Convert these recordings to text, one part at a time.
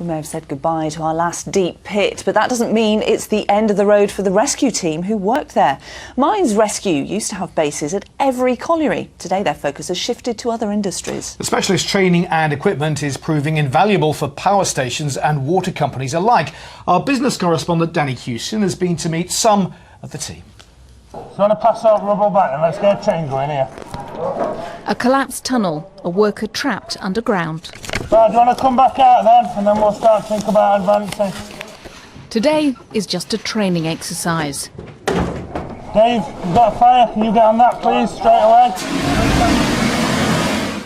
We may have said goodbye to our last deep pit, but that doesn't mean it's the end of the road for the rescue team who worked there. Mines Rescue used to have bases at every colliery. Today their focus has shifted to other industries. The specialist training and equipment is proving invaluable for power stations and water companies alike. Our business correspondent Danny Hewson has been to meet some of the team. So I'm going to pass out rubble back and let's get a train going here. A collapsed tunnel, a worker trapped underground. Right, do you want to come back out then and then we'll start to think about advancing. Today is just a training exercise. Dave, you've got a fire, can you get on that please, straight away?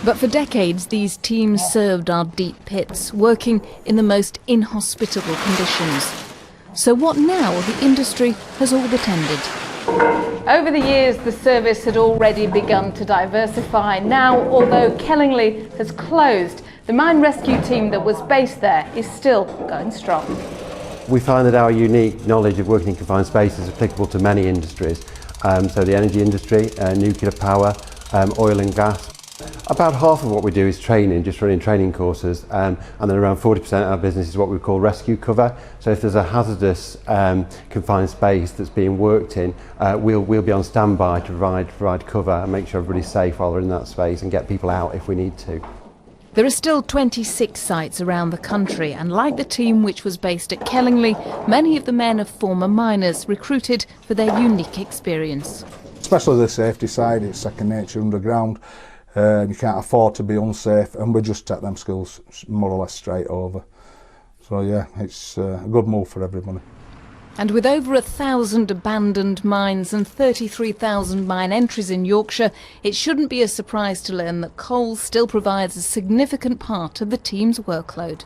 But for decades these teams served our deep pits, working in the most inhospitable conditions. So what now? The industry has all but ended. Over the years, the service had already begun to diversify. Now, although Kellingley has closed, the mine rescue team that was based there is still going strong. We find that our unique knowledge of working in confined spaces is applicable to many industries. So the energy industry, nuclear power, oil and gas. About half of what we do is training, just running training courses, and then around 40% of our business is what we call rescue cover. So if there's a hazardous confined space that's being worked in, we'll be on standby to provide cover and make sure everybody's safe while they're in that space and get people out if we need to. There are still 26 sites around the country, and like the team which was based at Kellingley, many of the men are former miners recruited for their unique experience. Especially the safety side, it's second nature underground. You can't afford to be unsafe, and we just take them skills more or less straight over. So yeah, it's a good move for everybody. And with over 1,000 abandoned mines and 33,000 mine entries in Yorkshire, it shouldn't be a surprise to learn that coal still provides a significant part of the team's workload.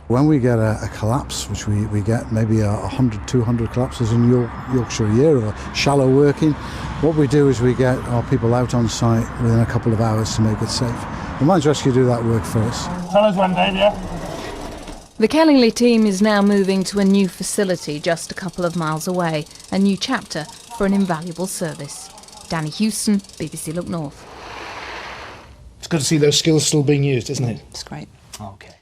When we get a collapse, which we get maybe 100, 200 collapses in Yorkshire a year, or shallow working, what we do is we get our people out on site within a couple of hours to make it safe. The Mines Rescue do that work for us. Tell us when, Dave, yeah? The Kellingley team is now moving to a new facility just a couple of miles away, a new chapter for an invaluable service. Danny Hewson, BBC Look North. It's good to see those skills still being used, isn't it? It's great. Okay.